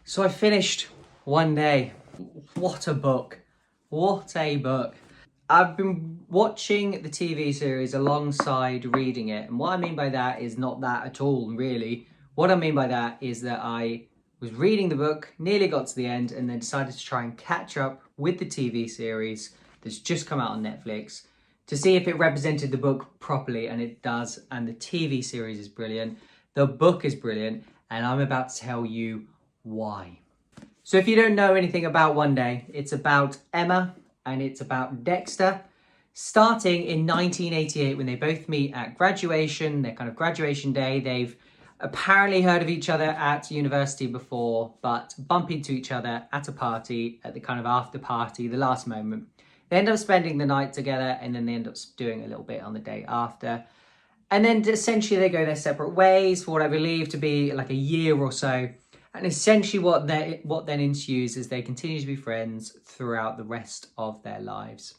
So I finished One Day. What a book. What a book. I've been watching the TV series alongside reading it. And what I mean by that is not that at all, really. What I mean by that is that I was reading the book, nearly got to the end, and then decided to try and catch up with the TV series that's just come out on Netflix to see if it represented the book properly, and it does. And the TV series is brilliant. The book is brilliant, and I'm about to tell you why. So if you don't know anything about One Day, it's about Emma and it's about Dexter, starting in 1988 when they both meet at graduation, their kind of graduation day. They've apparently heard of each other at university before, but bump into each other at a party, at the kind of after party, the last moment. They end up spending the night together, and then they end up doing a little bit on the day after. And then essentially they go their separate ways for what I believe to be like a year or so. And essentially what then ensues is they continue to be friends throughout the rest of their lives.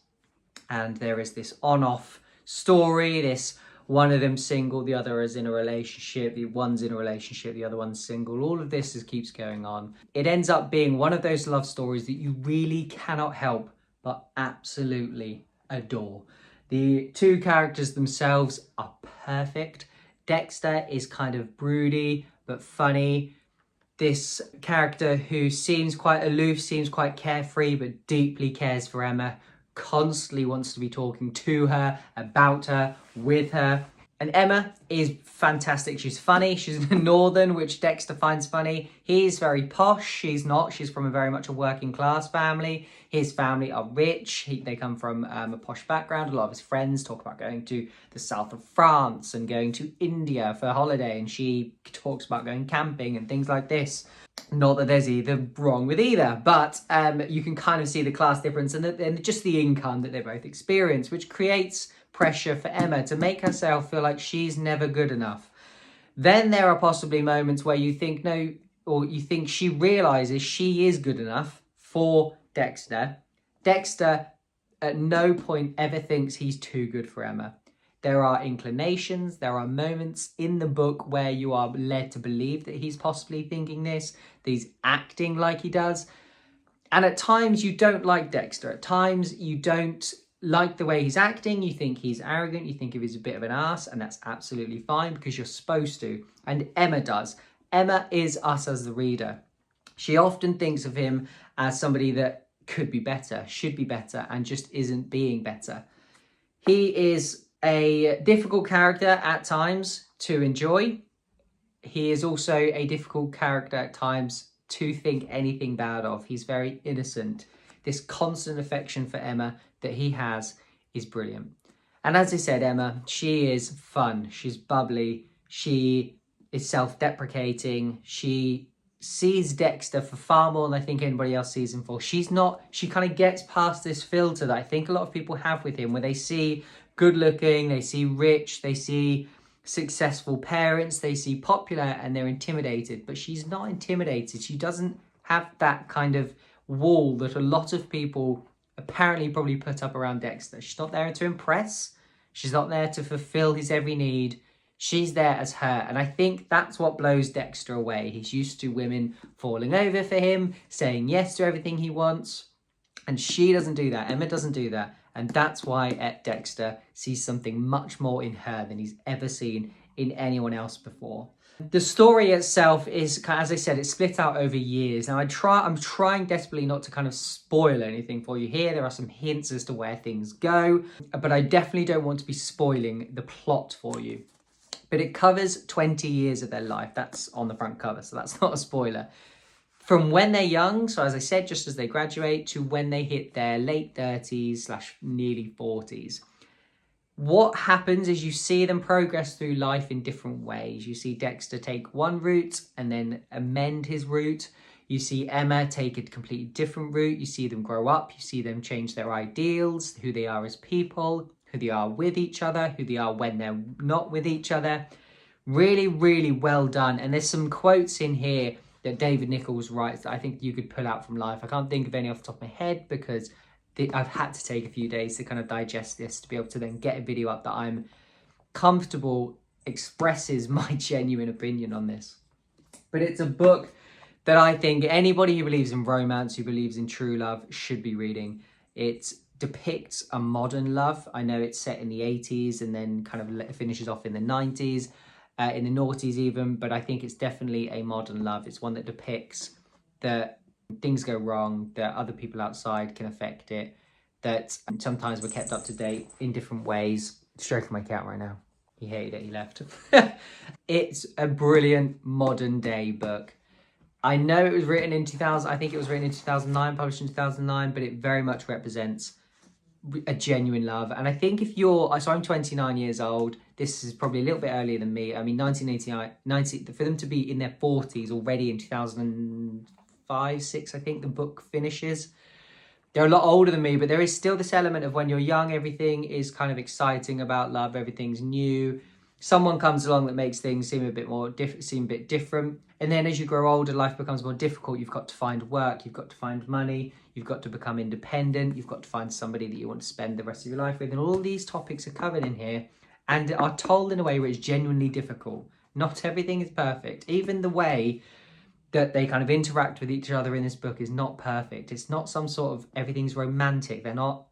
And there is this on-off story, this one of them single, the other is in a relationship, the one's in a relationship, the other one's single. All of this keeps going on. It ends up being one of those love stories that you really cannot help but absolutely adore. The two characters themselves are perfect. Dexter is kind of broody but funny. This character who seems quite aloof, seems quite carefree, but deeply cares for Emma, constantly wants to be talking to her, about her, with her. And Emma is fantastic. She's funny. She's northern, which Dexter finds funny. He's very posh. She's not. She's from a very much a working class family. His family are rich. They come from a posh background. A lot of his friends talk about going to the south of France and going to India for a holiday. And she talks about going camping and things like this. Not that there's either wrong with either, but you can kind of see the class difference and just the income that they both experience, which creates pressure for Emma to make herself feel like she's never good enough. Then there are possibly moments where you think no, or you think she realizes she is good enough for Dexter. Dexter at no point ever thinks he's too good for Emma. There are inclinations, there are moments in the book where you are led to believe that he's possibly thinking this, that he's acting like he does. And at times you don't like Dexter. At times you don't like the way he's acting, you think he's arrogant, you think he's a bit of an ass, and that's absolutely fine because you're supposed to. And Emma does. Emma is us as the reader. She often thinks of him as somebody that could be better, should be better, and just isn't being better. He is a difficult character at times to enjoy. He is also a difficult character at times to think anything bad of. He's very innocent. This constant affection for Emma that he has is brilliant. And as I said, Emma, she is fun. She's bubbly. She is self-deprecating. She sees Dexter for far more than I think anybody else sees him for. She kind of gets past this filter that I think a lot of people have with him, where they see good looking, they see rich, they see successful parents, they see popular, and they're intimidated. But she's not intimidated. She doesn't have that kind of wall that a lot of people apparently probably put up around Dexter. She's not there to impress. She's not there to fulfill his every need. She's there as her. And I think that's what blows Dexter away. He's used to women falling over for him, saying yes to everything he wants. And she doesn't do that. Emma doesn't do that. And that's why Dexter sees something much more in her than he's ever seen in anyone else before. The story itself is, as I said, it's split out over years. Now I'm trying desperately not to kind of spoil anything for you here. There are some hints as to where things go, but I definitely don't want to be spoiling the plot for you. But it covers 20 years of their life. That's on the front cover, so that's not a spoiler. From when they're young, so as I said, just as they graduate, to when they hit their late 30s / nearly 40s. What happens is you see them progress through life in different ways. You see Dexter take one route and then amend his route. You see Emma take a completely different route. You see them grow up. You see them change their ideals, who they are as people, who they are with each other, who they are when they're not with each other. Really, really well done. And there's some quotes in here that David Nichols writes that I think you could pull out from life. I can't think of any off the top of my head because I've had to take a few days to kind of digest this to be able to then get a video up that I'm comfortable expresses my genuine opinion on this. But it's a book that I think anybody who believes in romance, who believes in true love, should be reading. It depicts a modern love. I know it's set in the 80s and then kind of finishes off in the 90s, in the noughties even, but I think it's definitely a modern love. It's one that depicts that things go wrong, that other people outside can affect it, that sometimes we're kept up to date in different ways. Stroking my cat right now. He hated it, he left. It's a brilliant modern day book. I know it was written in 2000, I think it was written in 2009, published in 2009, but it very much represents a genuine love. And I think if you're, so I'm 29 years old, this is probably a little bit earlier than me. I mean, 1989, for them to be in their 40s already in 2005, 6, I think the book finishes. They're a lot older than me, but there is still this element of when you're young, everything is kind of exciting about love, everything's new. Someone comes along that makes things seem a bit more seem a bit different. And then as you grow older, life becomes more difficult. You've got to find work, you've got to find money, you've got to become independent, you've got to find somebody that you want to spend the rest of your life with. And all these topics are covered in here and are told in a way where it's genuinely difficult. Not everything is perfect. Even the way that they kind of interact with each other in this book is not perfect. It's not some sort of everything's romantic. They're not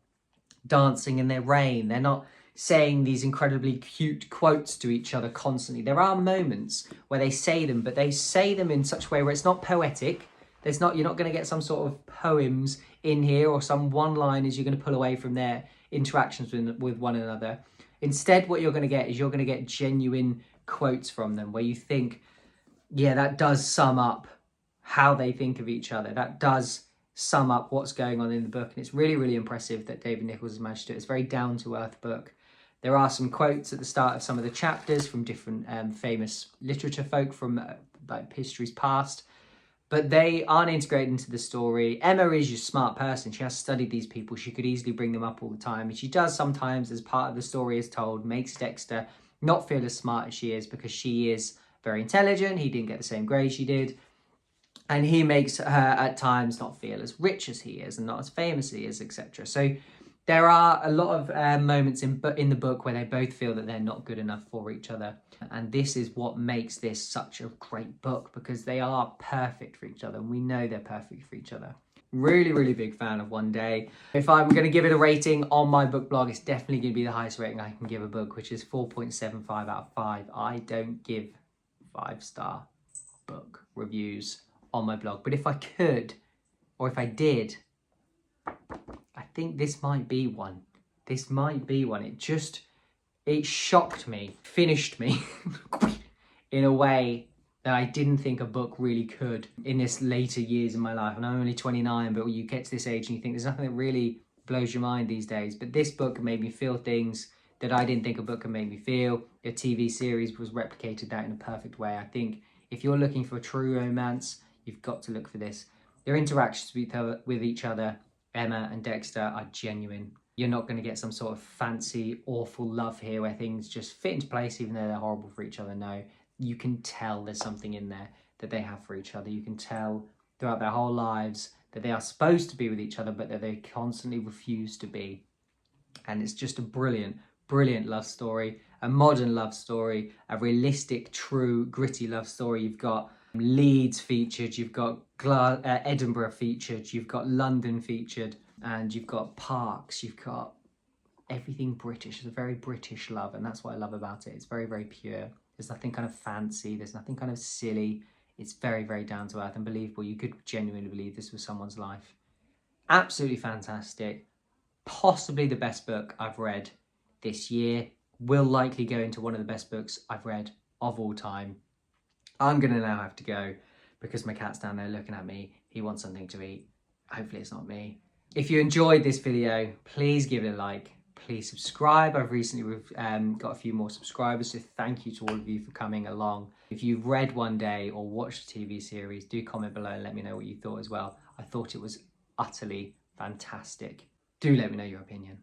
dancing in their rain. They're not saying these incredibly cute quotes to each other constantly. There are moments where they say them, but they say them in such a way where it's not poetic. You're not going to get some sort of poems in here or some one-liners you're going to pull away from their interactions with one another. Instead, what you're going to get is you're going to get genuine quotes from them where you think, yeah, that does sum up how they think of each other. That does sum up what's going on in the book. And it's really, really impressive that David Nicholls has managed to do it. It's a very down-to-earth book. There are some quotes at the start of some of the chapters from different famous literature folk from like history's past, but they aren't integrated into the story. Emma is a smart person. She has studied these people. She could easily bring them up all the time. And she does sometimes, as part of the story is told, makes Dexter not feel as smart as she is because she is very intelligent. He didn't get the same grade she did. And he makes her at times not feel as rich as he is and not as famous as he is, etc. So there are a lot of moments in the book where they both feel that they're not good enough for each other. And this is what makes this such a great book, because they are perfect for each other. And we know they're perfect for each other. Really, really big fan of One Day. If I'm going to give it a rating on my book blog, it's definitely going to be the highest rating I can give a book, which is 4.75 out of 5. I don't give 5-star book reviews on my blog. But if I could, or if I did, I think this might be one. This might be one. It shocked me, finished me in a way that I didn't think a book really could in this later years in my life. And I'm only 29, but you get to this age and you think there's nothing that really blows your mind these days. But this book made me feel things that I didn't think a book could make me feel. A TV series was replicated that in a perfect way. I think if you're looking for true romance, you've got to look for this. Their interactions with each other, Emma and Dexter, are genuine. You're not going to get some sort of fancy, awful love here where things just fit into place even though they're horrible for each other. No, you can tell there's something in there that they have for each other. You can tell throughout their whole lives that they are supposed to be with each other, but that they constantly refuse to be. And it's just a brilliant, brilliant love story, a modern love story, a realistic, true, gritty love story. You've got Leeds featured, you've got Edinburgh featured, you've got London featured, and you've got Parks, you've got everything British. It's a very British love, and that's what I love about it. It's very, very pure. There's nothing kind of fancy, there's nothing kind of silly. It's very, very down to earth and believable. You could genuinely believe this was someone's life. Absolutely fantastic. Possibly the best book I've read this year. Will likely go into one of the best books I've read of all time. I'm going to now have to go because my cat's down there looking at me. He wants something to eat. Hopefully it's not me. If you enjoyed this video, please give it a like. Please subscribe. I've recently got a few more subscribers, so thank you to all of you for coming along. If you've read One Day or watched the TV series, do comment below and let me know what you thought as well. I thought it was utterly fantastic. Do let me know your opinion.